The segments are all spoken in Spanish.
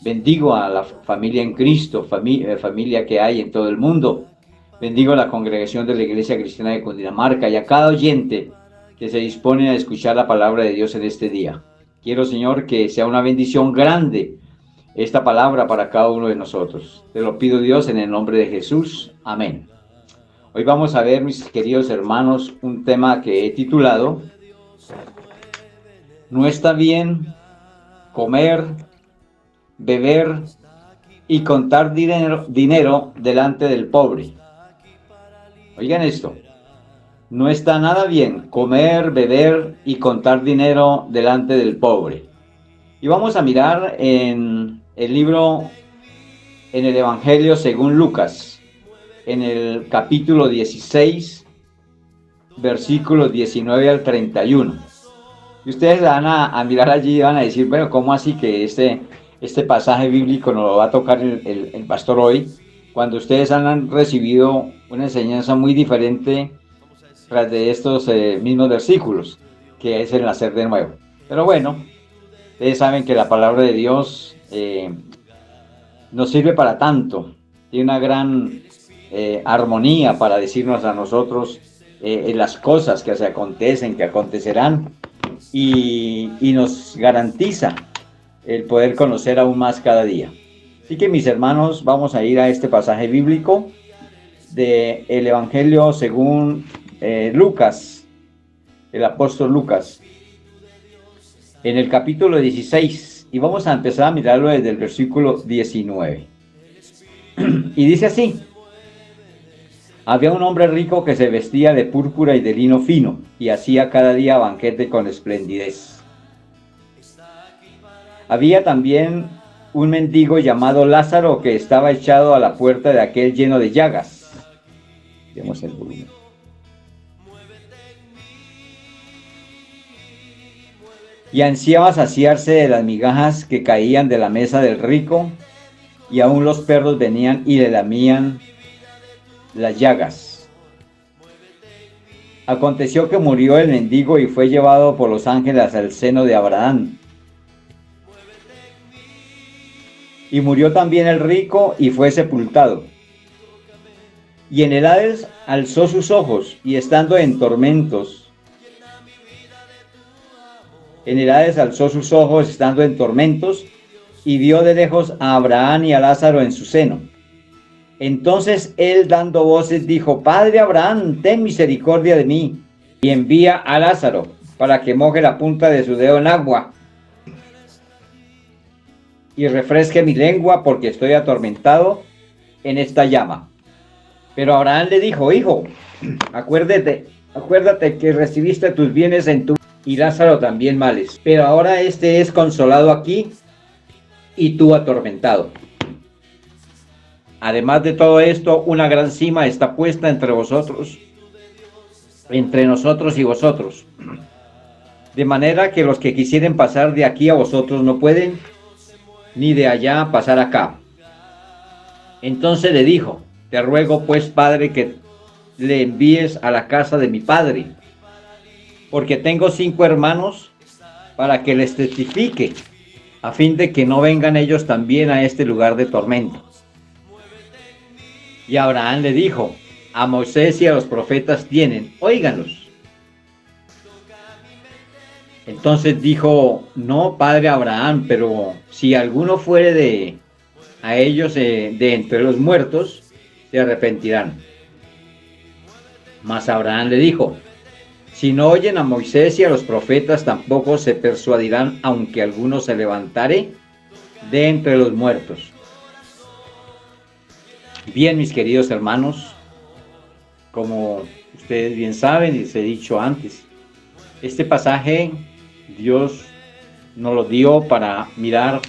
Bendigo a la familia en Cristo, familia que hay en todo el mundo. Bendigo a la congregación de la Iglesia Cristiana de Cundinamarca y a cada oyente que se dispone a escuchar la palabra de Dios en este día. Quiero, Señor, que sea una bendición grande esta palabra para cada uno de nosotros. Te lo pido, Dios, en el nombre de Jesús. Amén. Hoy vamos a ver, mis queridos hermanos, un tema que he titulado No está bien comer, beber y contar dinero delante del pobre. Oigan esto, no está nada bien comer, beber y contar dinero delante del pobre. Y vamos a mirar en el libro, en el Evangelio según Lucas, en el capítulo 16, versículos 19 al 31. Y ustedes van a mirar allí y van a decir, bueno, ¿cómo así que este pasaje bíblico nos lo va a tocar el pastor hoy? Cuando ustedes han recibido una enseñanza muy diferente tras de estos mismos versículos, que es el nacer de nuevo. Pero bueno, ustedes saben que la palabra de Dios nos sirve para tanto, tiene una gran armonía para decirnos a nosotros las cosas que se acontecen, que acontecerán, y nos garantiza el poder conocer aún más cada día. Así que, mis hermanos, vamos a ir a este pasaje bíblico del Evangelio según Lucas, el apóstol Lucas, en el capítulo 16, y vamos a empezar a mirarlo desde el versículo 19. Y dice así: había un hombre rico que se vestía de púrpura y de lino fino, y hacía cada día banquete con esplendidez. Había también un mendigo llamado Lázaro que estaba echado a la puerta de aquel lleno de llagas. Vemos el volumen. Y ansiaba saciarse de las migajas que caían de la mesa del rico, y aún los perros venían y le lamían las llagas. Aconteció que murió el mendigo y fue llevado por los ángeles al seno de Abraham. Y murió también el rico y fue sepultado. Y en el Hades alzó sus ojos, y estando en tormentos, y vio de lejos a Abraham y a Lázaro en su seno. Entonces él, dando voces, dijo: Padre Abraham, ten misericordia de mí, y envía a Lázaro para que moje la punta de su dedo en agua y refresque mi lengua, porque estoy atormentado en esta llama. Pero Abraham le dijo: Hijo, acuérdate que recibiste tus bienes en tu y Lázaro también males, pero ahora este es consolado aquí y tú atormentado. Además de todo esto, una gran cima está puesta entre nosotros y vosotros, de manera que los que quisieren pasar de aquí a vosotros no pueden, ni de allá pasar acá. Entonces le dijo: te ruego pues, Padre, que le envíes a la casa de mi padre, porque tengo 5 hermanos, para que les testifique, a fin de que no vengan ellos también a este lugar de tormento. Y Abraham le dijo: a Moisés y a los profetas tienen, óiganlos. Entonces dijo: no, padre Abraham, pero si alguno fuere a ellos de entre los muertos, se arrepentirán. Mas Abraham le dijo: si no oyen a Moisés y a los profetas, tampoco se persuadirán, aunque alguno se levantare de entre los muertos. Bien, mis queridos hermanos, como ustedes bien saben y les he dicho antes, este pasaje Dios nos lo dio para mirar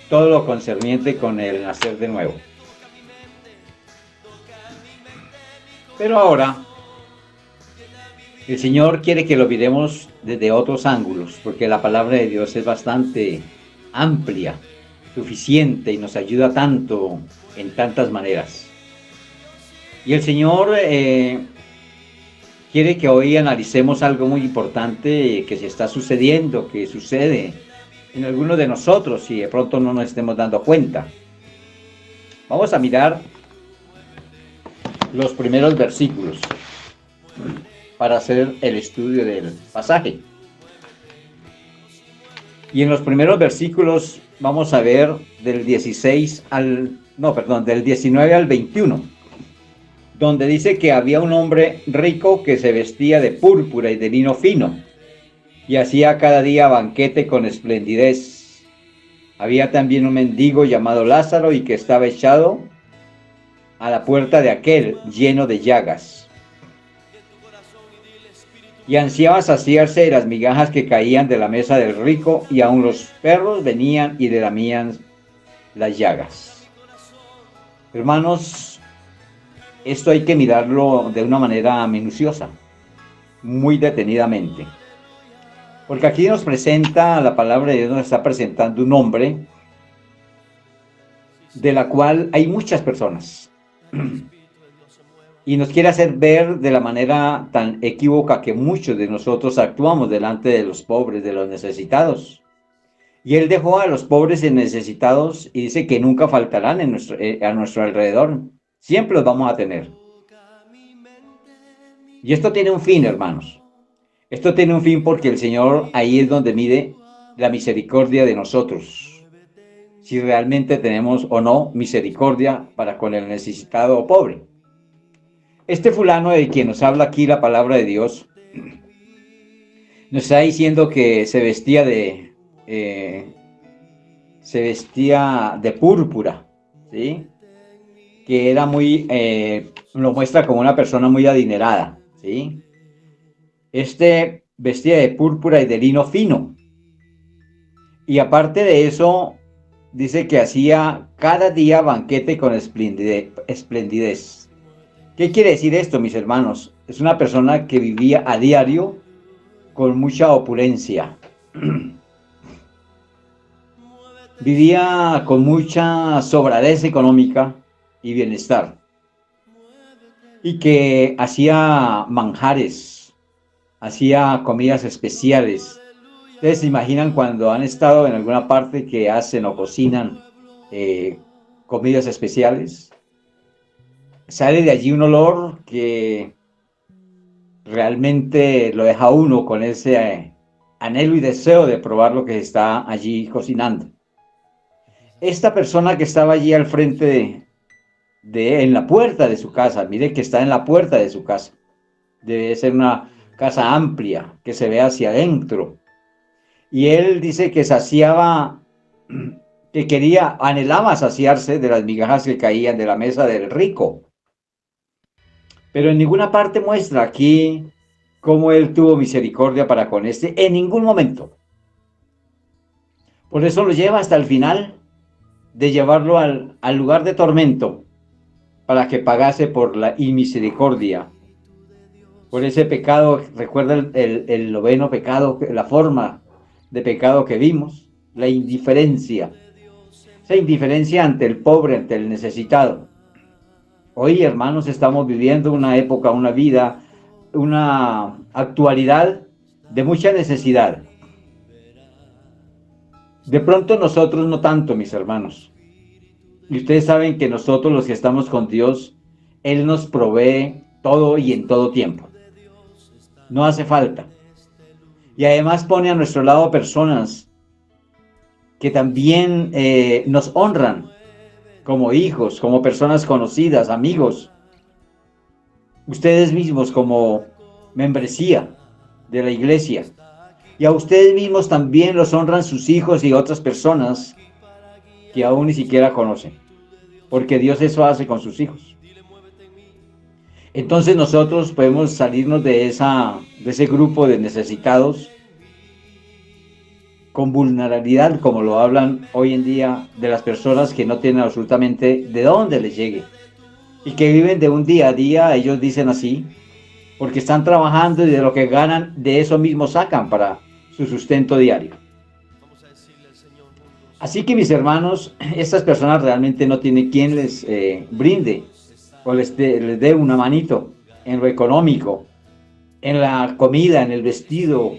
todo lo concerniente con el nacer de nuevo. Pero ahora el Señor quiere que lo miremos desde otros ángulos, porque la palabra de Dios es bastante amplia, suficiente, y nos ayuda tanto en tantas maneras. Y el Señor quiere que hoy analicemos algo muy importante que se está sucediendo, que sucede en algunos de nosotros si de pronto no nos estemos dando cuenta. Vamos a mirar los primeros versículos para hacer el estudio del pasaje. Y en los primeros versículos vamos a ver del 19 al 21, donde dice que había un hombre rico que se vestía de púrpura y de lino fino, y hacía cada día banquete con esplendidez. Había también un mendigo llamado Lázaro, y que estaba echado a la puerta de aquel, lleno de llagas, y ansiaba saciarse de las migajas que caían de la mesa del rico, y aun los perros venían y le lamían las llagas. Hermanos, esto hay que mirarlo de una manera minuciosa, muy detenidamente, porque aquí nos presenta, la palabra de Dios nos está presentando un hombre de la cual hay muchas personas, y nos quiere hacer ver de la manera tan equívoca que muchos de nosotros actuamos delante de los pobres, de los necesitados. Y él dejó a los pobres y necesitados y dice que nunca faltarán a nuestro alrededor. Siempre los vamos a tener. Y esto tiene un fin, hermanos. Esto tiene un fin porque el Señor ahí es donde mide la misericordia de nosotros. Si realmente tenemos o no misericordia para con el necesitado o pobre. Este fulano de quien nos habla aquí la palabra de Dios, nos está diciendo que se vestía de púrpura, ¿sí? Que era lo muestra como una persona muy adinerada, ¿sí? Este vestía de púrpura y de lino fino. Y aparte de eso, dice que hacía cada día banquete con esplendidez. ¿Qué quiere decir esto, mis hermanos? Es una persona que vivía a diario con mucha opulencia. Vivía con mucha sobradez económica y bienestar. Y que hacía manjares, hacía comidas especiales. Ustedes se imaginan cuando han estado en alguna parte que hacen o cocinan comidas especiales. Sale de allí un olor que realmente lo deja uno con ese anhelo y deseo de probar lo que está allí cocinando. Esta persona que estaba allí al frente en la puerta de su casa, mire que está en la puerta de su casa. Debe ser una casa amplia que se ve hacia adentro. Y él dice que anhelaba saciarse de las migajas que caían de la mesa del rico. Pero en ninguna parte muestra aquí cómo él tuvo misericordia para con este, en ningún momento. Por eso lo lleva hasta el final, de llevarlo al lugar de tormento, para que pagase por la inmisericordia, por ese pecado. Recuerda el noveno pecado, la forma de pecado que vimos, la indiferencia. Esa indiferencia ante el pobre, ante el necesitado. Hoy, hermanos, estamos viviendo una época, una vida, una actualidad de mucha necesidad. De pronto nosotros no tanto, mis hermanos. Y ustedes saben que nosotros los que estamos con Dios, Él nos provee todo y en todo tiempo. No hace falta. Y además pone a nuestro lado personas que también nos honran como hijos, como personas conocidas, amigos. Ustedes mismos como membresía de la iglesia. Y a ustedes mismos también los honran sus hijos y otras personas que aún ni siquiera conocen. Porque Dios eso hace con sus hijos. Entonces nosotros podemos salirnos de ese grupo de necesitados con vulnerabilidad, como lo hablan hoy en día de las personas que no tienen absolutamente de dónde les llegue y que viven de un día a día. Ellos dicen así porque están trabajando y de lo que ganan, de eso mismo sacan para su sustento diario. Así que, mis hermanos, estas personas realmente no tienen quien les brinde o les dé una manito en lo económico, en la comida, en el vestido,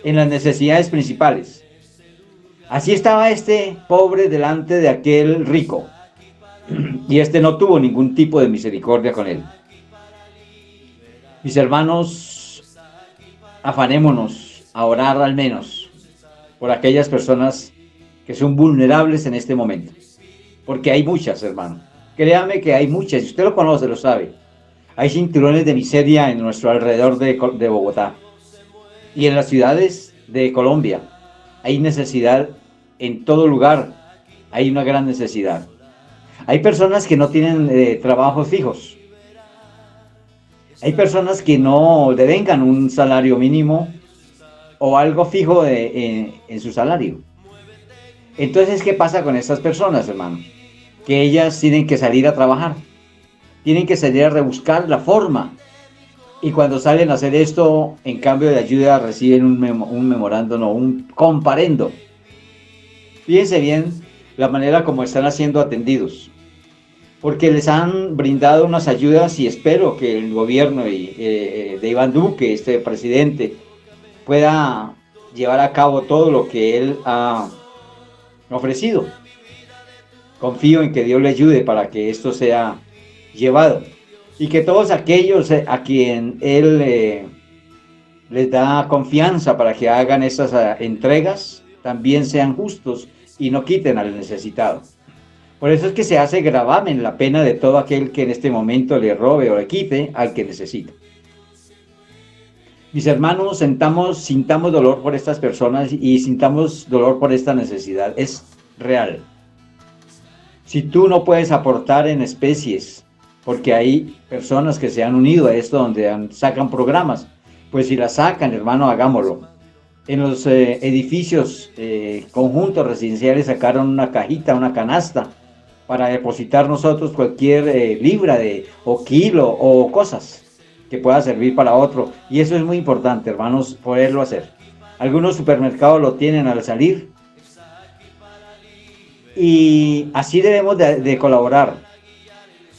en las necesidades principales. Así estaba este pobre delante de aquel rico, y este no tuvo ningún tipo de misericordia con él. Mis hermanos, afanémonos a orar al menos por aquellas personas que son vulnerables en este momento, porque hay muchas, hermano. Créame que hay muchas, y usted lo conoce, lo sabe. Hay cinturones de miseria en nuestro alrededor de Bogotá y en las ciudades de Colombia. Hay necesidad en todo lugar, hay una gran necesidad. Hay personas que no tienen trabajos fijos. Hay personas que no devengan un salario mínimo o algo fijo en su salario. Entonces, ¿qué pasa con estas personas, hermano? Que ellas tienen que salir a trabajar, tienen que salir a rebuscar la forma. Y cuando salen a hacer esto, en cambio de ayuda, reciben un memorando, no, un comparendo. Fíjense bien la manera como están siendo atendidos, porque les han brindado unas ayudas y espero que el gobierno de Iván Duque, este presidente, pueda llevar a cabo todo lo que él ha ofrecido. Confío en que Dios le ayude para que esto sea llevado y que todos aquellos a quien él les da confianza para que hagan esas entregas también sean justos y no quiten al necesitado. Por eso es que se hace gravamen la pena de todo aquel que en este momento le robe o le quite al que necesita. Mis hermanos, sintamos dolor por estas personas y sintamos dolor por esta necesidad. Es real. Si tú no puedes aportar en especies, porque hay personas que se han unido a esto donde sacan programas, pues si la sacan, hermano, hagámoslo. En los edificios conjuntos residenciales sacaron una cajita, una canasta, para depositar nosotros cualquier libra o kilo o cosas que pueda servir para otro. Y eso es muy importante, hermanos, poderlo hacer. Algunos supermercados lo tienen al salir. Y así debemos de colaborar.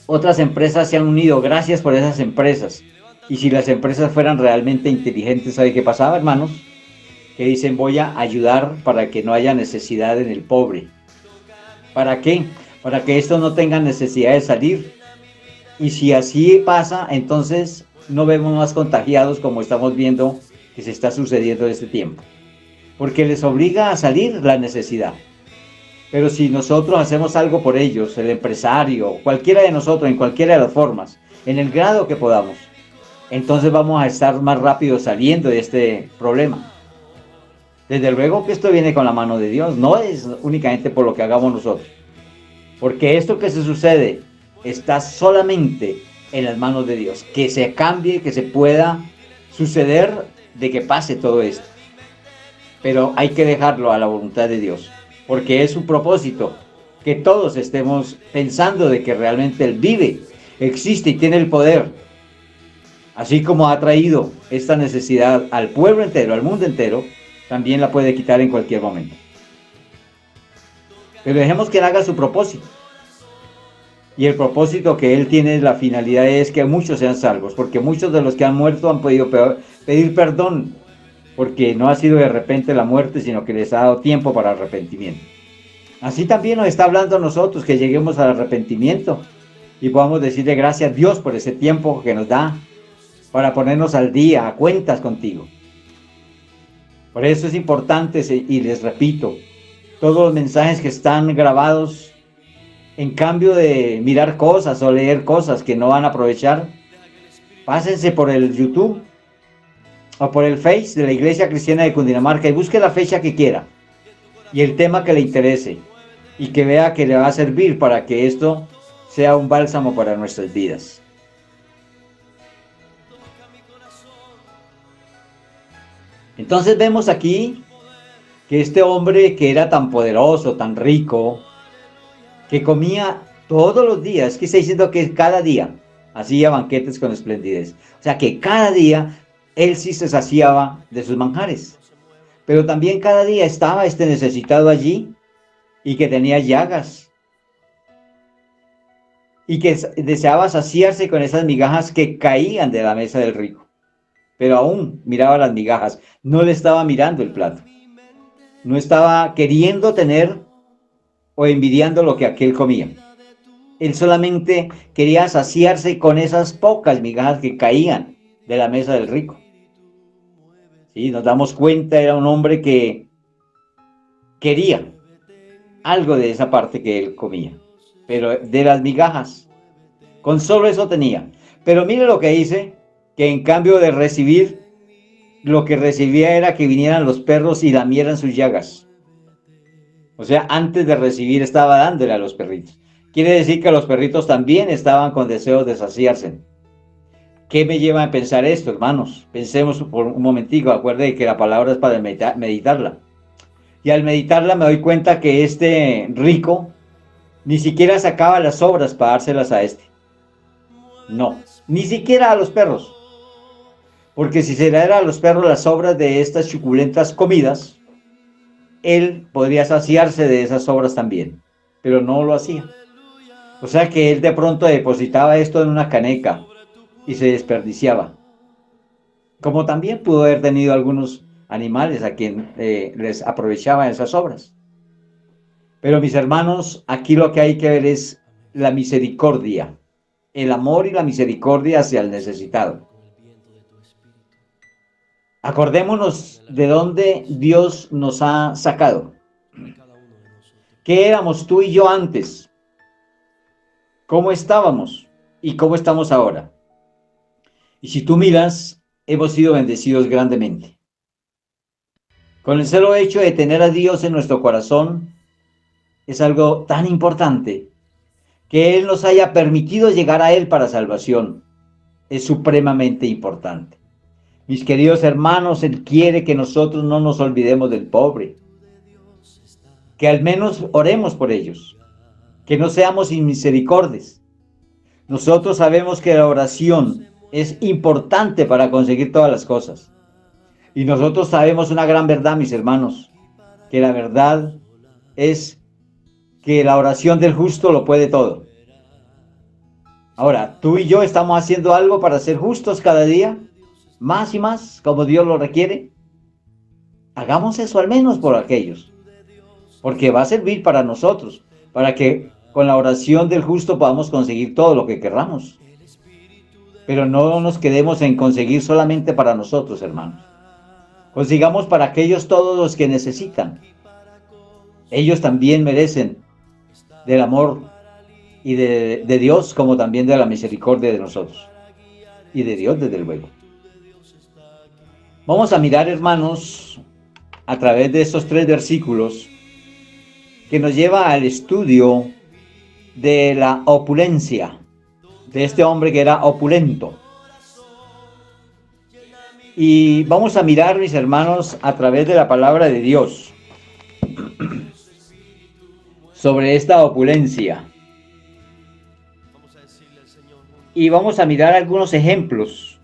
Otras empresas se han unido, gracias por esas empresas. Y si las empresas fueran realmente inteligentes, ¿sabe qué pasaba, hermanos? Que dicen, voy a ayudar para que no haya necesidad en el pobre. ¿Para qué? Para que estos no tengan necesidad de salir. Y si así pasa, entonces no vemos más contagiados como estamos viendo que se está sucediendo en este tiempo. Porque les obliga a salir la necesidad. Pero si nosotros hacemos algo por ellos, el empresario, cualquiera de nosotros, en cualquiera de las formas, en el grado que podamos, entonces vamos a estar más rápido saliendo de este problema. Desde luego que esto viene con la mano de Dios, no es únicamente por lo que hagamos nosotros. Porque esto que se sucede está solamente en las manos de Dios. Que se cambie, que se pueda suceder de que pase todo esto. Pero hay que dejarlo a la voluntad de Dios. Porque es su propósito que todos estemos pensando de que realmente Él vive, existe y tiene el poder. Así como ha traído esta necesidad al pueblo entero, al mundo entero, también la puede quitar en cualquier momento. Pero dejemos que Él haga su propósito. Y el propósito que Él tiene, la finalidad es que muchos sean salvos, porque muchos de los que han muerto han podido pedir perdón, porque no ha sido de repente la muerte, sino que les ha dado tiempo para arrepentimiento. Así también nos está hablando a nosotros, que lleguemos al arrepentimiento y podamos decirle gracias a Dios por ese tiempo que nos da para ponernos al día, a cuentas contigo. Por eso es importante, y les repito, todos los mensajes que están grabados, en cambio de mirar cosas o leer cosas que no van a aprovechar, pásense por el YouTube o por el Face de la Iglesia Cristiana de Cundinamarca y busque la fecha que quiera y el tema que le interese y que vea que le va a servir para que esto sea un bálsamo para nuestras vidas. Entonces vemos aquí que este hombre que era tan poderoso, tan rico, que comía todos los días, es que está diciendo que cada día hacía banquetes con esplendidez. O sea que cada día él sí se saciaba de sus manjares. Pero también cada día estaba este necesitado allí y que tenía llagas y que deseaba saciarse con esas migajas que caían de la mesa del rico. Pero aún miraba las migajas, no le estaba mirando el plato. No estaba queriendo tener o envidiando lo que aquel comía. Él solamente quería saciarse con esas pocas migajas que caían de la mesa del rico. Sí, nos damos cuenta, era un hombre que quería algo de esa parte que él comía, pero de las migajas, con solo eso tenía. Pero mire lo que dice, que en cambio de recibir, lo que recibía era que vinieran los perros y lamieran sus llagas. O sea, antes de recibir estaba dándole a los perritos. Quiere decir que los perritos también estaban con deseos de saciarse. ¿Qué me lleva a pensar esto, hermanos? Pensemos por un momentico, acuérdense que la palabra es para meditarla. Y al meditarla me doy cuenta que este rico ni siquiera sacaba las sobras para dárselas a este. No, ni siquiera a los perros. Porque si se le diera a los perros las sobras de estas suculentas comidas, él podría saciarse de esas sobras también. Pero no lo hacía. O sea que él de pronto depositaba esto en una caneca y se desperdiciaba. Como también pudo haber tenido algunos animales a quien les aprovechaba esas sobras. Pero mis hermanos, aquí lo que hay que ver es la misericordia, el amor y la misericordia hacia el necesitado. Acordémonos de dónde Dios nos ha sacado. ¿Qué éramos tú y yo antes? ¿Cómo estábamos? ¿Y cómo estamos ahora? Y si tú miras, hemos sido bendecidos grandemente. Con el solo hecho de tener a Dios en nuestro corazón, es algo tan importante. Que Él nos haya permitido llegar a Él para salvación es supremamente importante. Mis queridos hermanos, Él quiere que nosotros no nos olvidemos del pobre. Que al menos oremos por ellos. Que no seamos inmisericordes. Nosotros sabemos que la oración es importante para conseguir todas las cosas. Y nosotros sabemos una gran verdad, mis hermanos. Que la verdad es que la oración del justo lo puede todo. Ahora, tú y yo estamos haciendo algo para ser justos cada día, más y más, como Dios lo requiere. Hagamos eso al menos por aquellos, porque va a servir para nosotros, para que con la oración del justo podamos conseguir todo lo que querramos. Pero no nos quedemos en conseguir solamente para nosotros, hermanos. Consigamos para aquellos todos los que necesitan. Ellos también merecen del amor y de Dios, como también de la misericordia de nosotros. Y de Dios, desde luego. Vamos a mirar, hermanos, a través de estos 3 versículos que nos lleva al estudio de la opulencia de este hombre que era opulento. Y vamos a mirar, mis hermanos, a través de la palabra de Dios sobre esta opulencia. Y vamos a mirar algunos ejemplos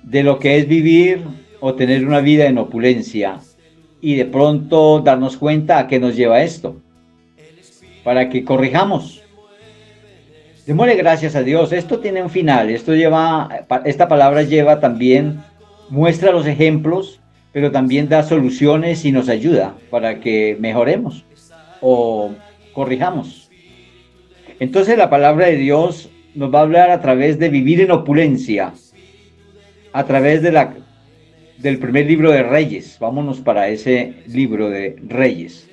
de lo que es vivir o tener una vida en opulencia y de pronto darnos cuenta a qué nos lleva esto, para que corrijamos. Démosle gracias a Dios. Esto tiene un final. Esta palabra lleva también, muestra los ejemplos, pero también da soluciones y nos ayuda para que mejoremos o corrijamos. Entonces la palabra de Dios nos va a hablar a través de vivir en opulencia, a través del primer libro de Reyes. Vámonos para ese libro de Reyes.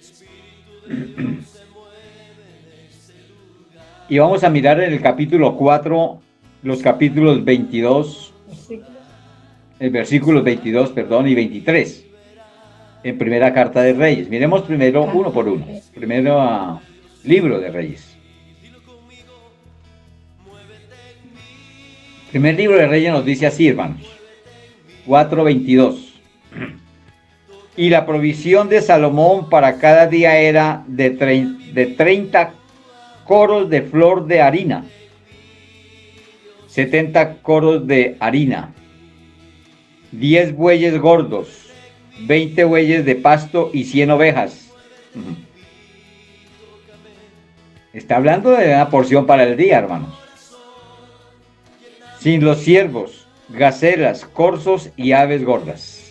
Y vamos a mirar en el capítulo 4, los capítulos 22, versículos 22, y 23, en primera carta de Reyes. Miremos primero uno por uno. Primero libro de Reyes. Primer libro de Reyes nos dice así, hermanos. 4:22. Y la provisión de Salomón para cada día era de 30 coros de flor de harina, 70 coros de harina, 10 bueyes gordos, 20 bueyes de pasto y 100 ovejas. Está hablando de una porción para el día, hermanos. Sin los ciervos, gacelas, corzos y aves gordas.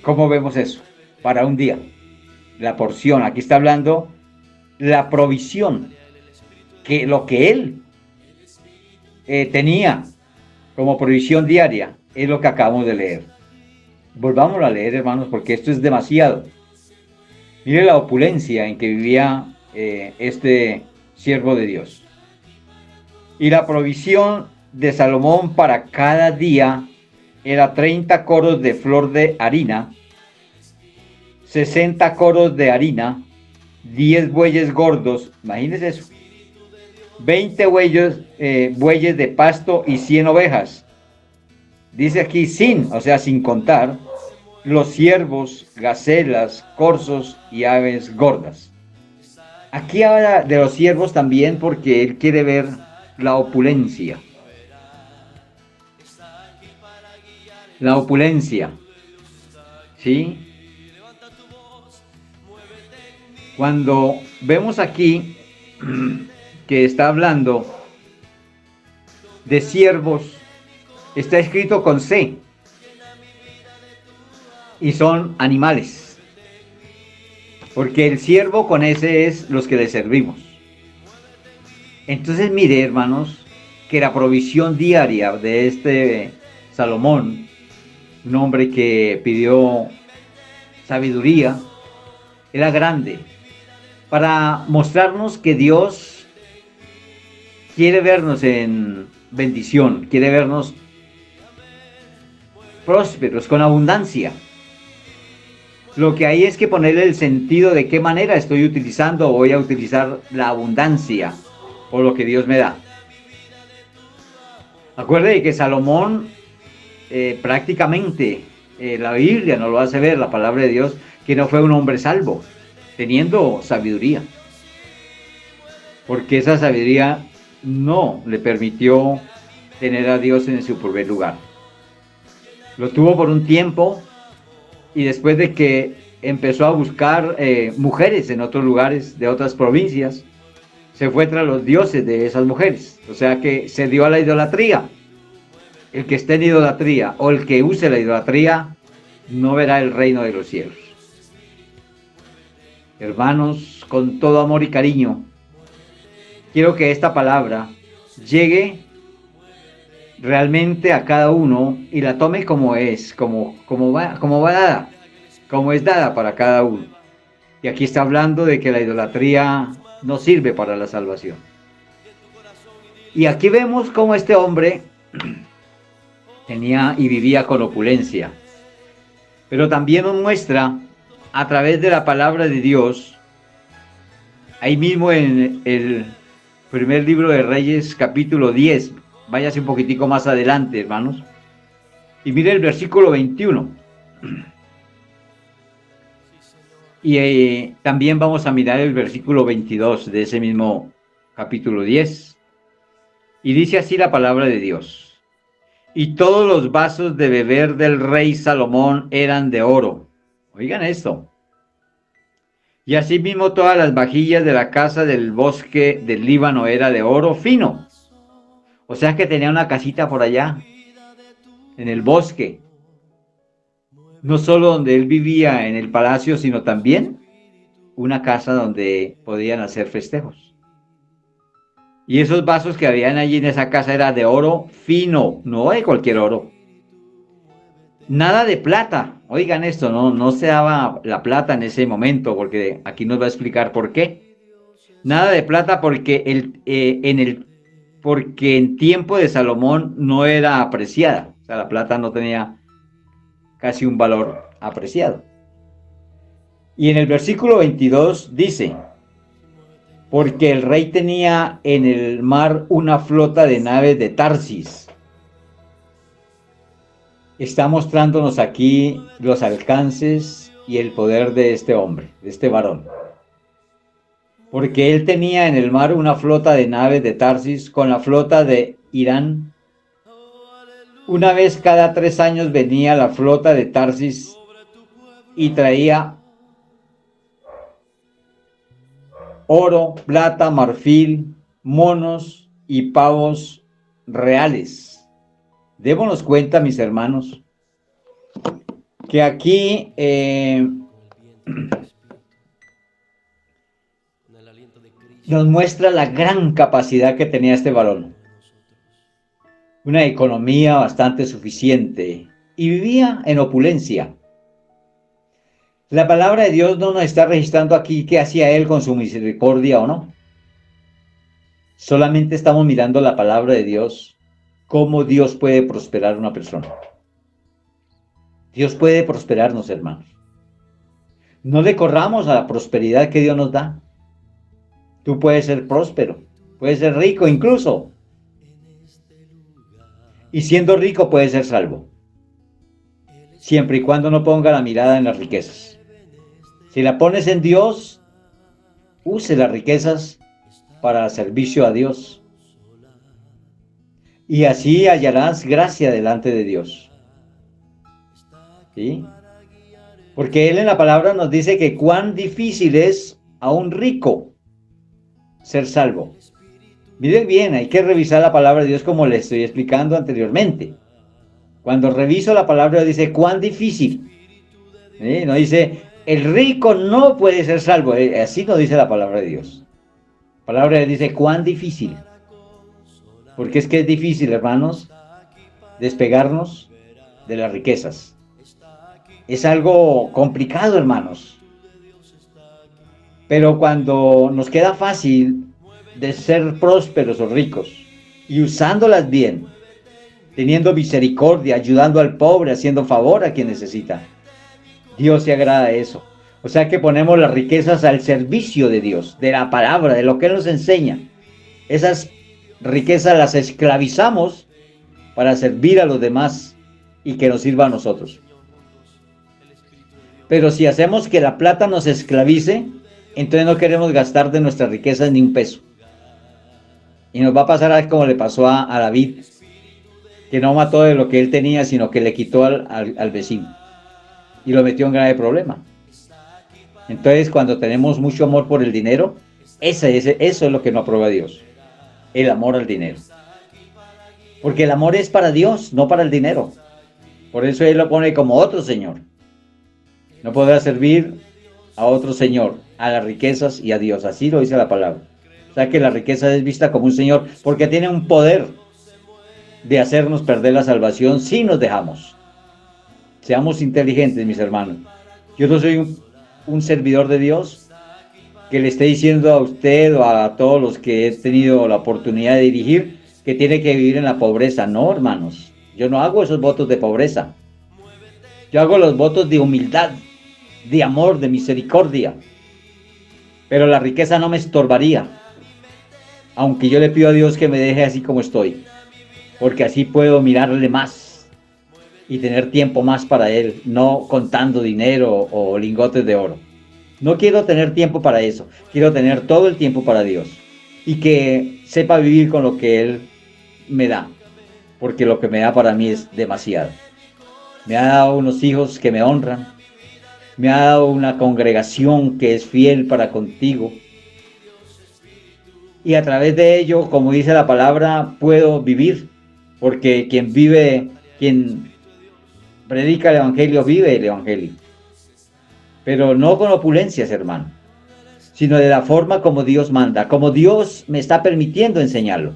¿Cómo vemos eso? para un día. La porción, aquí está hablando la provisión, que lo que él tenía como provisión diaria es lo que acabamos de leer. Volvamos a leer, hermanos, porque esto es demasiado. Mire la opulencia en que vivía este siervo de Dios. Y la provisión de Salomón para cada día era 30 coros de flor de harina, 60 coros de harina, 10 bueyes gordos, imagínense eso, 20 bueyes de pasto y 100 ovejas. Dice aquí sin, o sea, sin contar los ciervos, gacelas, corzos y aves gordas. Aquí habla de los ciervos también porque él quiere ver la opulencia. La opulencia. ¿Sí? Cuando vemos aquí que está hablando de siervos, está escrito con C. Y son animales. Porque el siervo con ese es los que le servimos. Entonces mire, hermanos, que la provisión diaria de este Salomón, un hombre que pidió sabiduría, era grande, para mostrarnos que Dios quiere vernos en bendición, quiere vernos prósperos, con abundancia. Lo que hay es que ponerle el sentido de qué manera estoy utilizando o voy a utilizar la abundancia o lo que Dios me da. Acuerde que Salomón prácticamente la Biblia nos lo hace ver, la palabra de Dios, que no fue un hombre salvo, teniendo sabiduría. Porque esa sabiduría no le permitió tener a Dios en su primer lugar. Lo tuvo por un tiempo. Y después de que empezó a buscar mujeres en otros lugares de otras provincias, se fue tras los dioses de esas mujeres. O sea que se dio a la idolatría. El que esté en idolatría o el que use la idolatría no verá el reino de los cielos. Hermanos, con todo amor y cariño, quiero que esta palabra llegue realmente a cada uno y la tome como es, como va dada, como es dada para cada uno. Y aquí está hablando de que la idolatría no sirve para la salvación. Y aquí vemos cómo este hombre tenía y vivía con opulencia. Pero también nos muestra a través de la palabra de Dios, ahí mismo en el primer libro de Reyes, capítulo 10, váyase un poquitico más adelante, hermanos, y mire el versículo 21. Y también vamos a mirar el versículo 22 de ese mismo capítulo 10. Y dice así la palabra de Dios. Y todos los vasos de beber del rey Salomón eran de oro. Oigan esto. Y asimismo todas las vajillas de la casa del bosque del Líbano era de oro fino. O sea que tenía una casita por allá, en el bosque. No solo donde él vivía en el palacio, sino también una casa donde podían hacer festejos. Y esos vasos que habían allí en esa casa era de oro fino, no de cualquier oro. Nada de plata. Oigan esto, no se daba la plata en ese momento, porque aquí nos va a explicar por qué. Nada de plata porque en tiempo de Salomón no era apreciada. O sea, la plata no tenía casi un valor apreciado. Y en el versículo 22 dice, porque el rey tenía en el mar una flota de naves de Tarsis. Está mostrándonos aquí los alcances y el poder de este hombre, de este varón. Porque él tenía en el mar una flota de naves de Tarsis con la flota de Irán. Una vez cada 3 años venía la flota de Tarsis y traía oro, plata, marfil, monos y pavos reales. Démonos cuenta, mis hermanos, que aquí nos muestra la gran capacidad que tenía este varón. Una economía bastante suficiente y vivía en opulencia. La palabra de Dios no nos está registrando aquí qué hacía él con su misericordia o no. Solamente estamos mirando la palabra de Dios, cómo Dios puede prosperar a una persona. Dios puede prosperarnos, hermanos. No le corramos a la prosperidad que Dios nos da. Tú puedes ser próspero, puedes ser rico incluso. Y siendo rico puedes ser salvo. Siempre y cuando no ponga la mirada en las riquezas. Si la pones en Dios, use las riquezas para servicio a Dios. Y así hallarás gracia delante de Dios. ¿Sí? Porque Él en la palabra nos dice que cuán difícil es a un rico ser salvo. Miren bien, hay que revisar la palabra de Dios como les estoy explicando anteriormente. Cuando reviso la palabra dice cuán difícil. No dice el rico no puede ser salvo. Así no dice la palabra de Dios. La palabra de Dios dice cuán difícil. Porque es que es difícil, hermanos, despegarnos de las riquezas. Es algo complicado, hermanos. Pero cuando nos queda fácil de ser prósperos o ricos y usándolas bien, teniendo misericordia, ayudando al pobre, haciendo favor a quien necesita, Dios se agrada de eso. O sea que ponemos las riquezas al servicio de Dios, de la palabra, de lo que Él nos enseña. Esas riquezas las esclavizamos para servir a los demás y que nos sirva a nosotros. Pero si hacemos que la plata nos esclavice, entonces no queremos gastar de nuestras riquezas ni un peso. Y nos va a pasar como le pasó a David, que no mató de lo que él tenía, sino que le quitó al vecino. Y lo metió en grave problema. Entonces, cuando tenemos mucho amor por el dinero, eso es lo que no aprueba Dios. El amor al dinero. Porque el amor es para Dios, no para el dinero. Por eso Él lo pone como otro Señor. No podrá servir a otro Señor, a las riquezas y a Dios. Así lo dice la palabra. O sea que la riqueza es vista como un Señor, porque tiene un poder de hacernos perder la salvación si nos dejamos. Seamos inteligentes, mis hermanos. Yo no soy un servidor de Dios que le esté diciendo a usted o a todos los que he tenido la oportunidad de dirigir que tiene que vivir en la pobreza. No, hermanos. Yo no hago esos votos de pobreza. Yo hago los votos de humildad, de amor, de misericordia. Pero la riqueza no me estorbaría. Aunque yo le pido a Dios que me deje así como estoy. Porque así puedo mirarle más y tener tiempo más para Él, no contando dinero o lingotes de oro. No quiero tener tiempo para eso, quiero tener todo el tiempo para Dios y que sepa vivir con lo que Él me da, porque lo que me da para mí es demasiado. Me ha dado unos hijos que me honran, me ha dado una congregación que es fiel para contigo y a través de ello, como dice la palabra, puedo vivir, porque quien predica el Evangelio, vive el Evangelio. Pero no con opulencias, hermano, sino de la forma como Dios manda, como Dios me está permitiendo enseñarlo.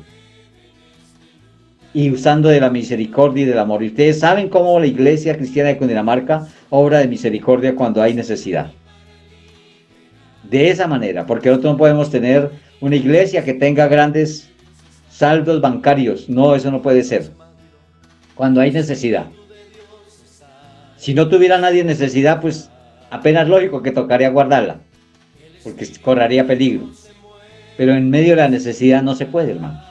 Y usando de la misericordia y del amor. Y ustedes saben cómo la Iglesia Cristiana de Cundinamarca obra de misericordia cuando hay necesidad. De esa manera, porque nosotros no podemos tener una iglesia que tenga grandes saldos bancarios. No, eso no puede ser. Cuando hay necesidad. Si no tuviera nadie necesidad, pues apenas lógico que tocaría guardarla, porque correría peligro. Pero en medio de la necesidad no se puede, hermano.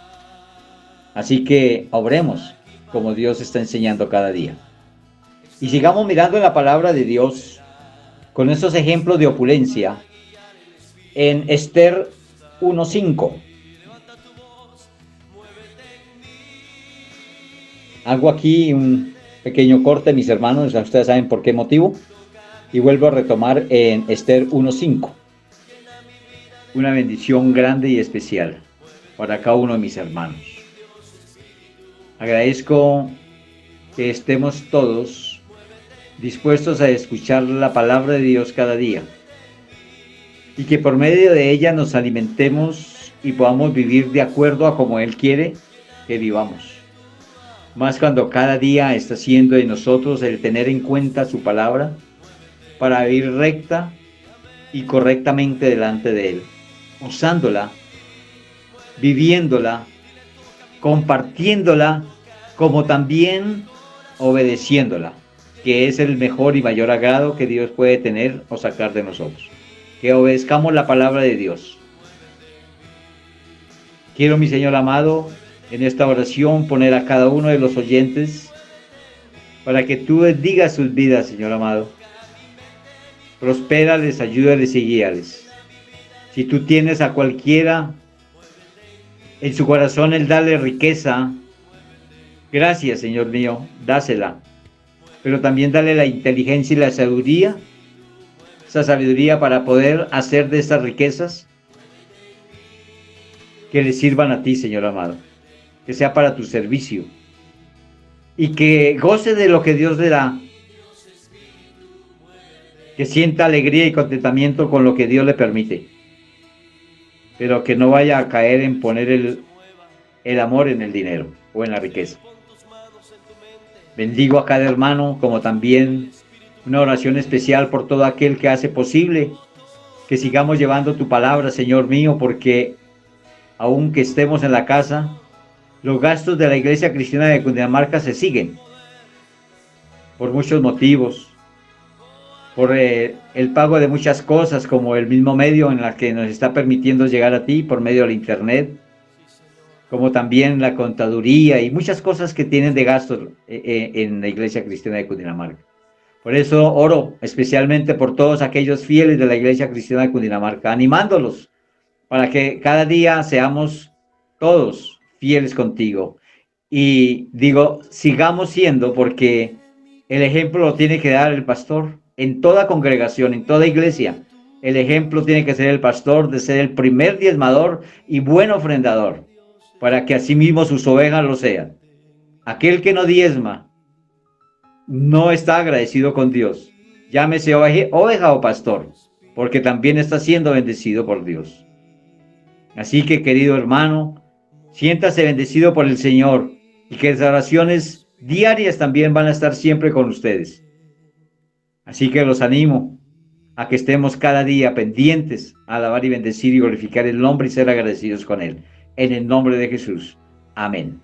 Así que obremos como Dios está enseñando cada día. Y sigamos mirando en la palabra de Dios con estos ejemplos de opulencia en Esther 1:5. Hago aquí un pequeño corte, mis hermanos, ustedes saben por qué motivo, y vuelvo a retomar en Esther 1:5. Una bendición grande y especial para cada uno de mis hermanos. Agradezco que estemos todos dispuestos a escuchar la palabra de Dios cada día, y que por medio de ella nos alimentemos y podamos vivir de acuerdo a como Él quiere que vivamos. Más cuando cada día está siendo de nosotros el tener en cuenta su palabra para vivir recta y correctamente delante de Él, usándola, viviéndola, compartiéndola, como también obedeciéndola, que es el mejor y mayor agrado que Dios puede tener o sacar de nosotros. Que obedezcamos la palabra de Dios. Quiero, mi Señor amado, en esta oración poner a cada uno de los oyentes para que tú bendigas sus vidas, Señor amado. Prospérales, ayúdales y guíales. Si tú tienes a cualquiera en su corazón el darle riqueza, gracias, Señor mío, dásela. Pero también dale la inteligencia y la sabiduría, esa sabiduría para poder hacer de estas riquezas que le sirvan a ti, Señor amado, que sea para tu servicio y que goce de lo que Dios le da, que sienta alegría y contentamiento con lo que Dios le permite, pero que no vaya a caer en poner el amor en el dinero o en la riqueza. Bendigo a cada hermano, como también una oración especial por todo aquel que hace posible que sigamos llevando tu palabra, Señor mío, porque aunque estemos en la casa, los gastos de la Iglesia Cristiana de Cundinamarca se siguen por muchos motivos, por el pago de muchas cosas, como el mismo medio en la que nos está permitiendo llegar a ti por medio del Internet, como también la contaduría y muchas cosas que tienen de gastos en la Iglesia Cristiana de Cundinamarca. Por eso oro especialmente por todos aquellos fieles de la Iglesia Cristiana de Cundinamarca, animándolos para que cada día seamos todos fieles contigo. Y digo, sigamos siendo, porque el ejemplo lo tiene que dar el pastor en toda congregación, en toda iglesia. El ejemplo tiene que ser el pastor de ser el primer diezmador y buen ofrendador, para que asimismo sus ovejas lo sean. Aquel que no diezma no está agradecido con Dios. Llámese oveja o pastor, porque también está siendo bendecido por Dios. Así que, querido hermano, siéntase bendecido por el Señor y que las oraciones diarias también van a estar siempre con ustedes. Así que los animo a que estemos cada día pendientes a alabar y bendecir y glorificar el nombre y ser agradecidos con Él. En el nombre de Jesús. Amén.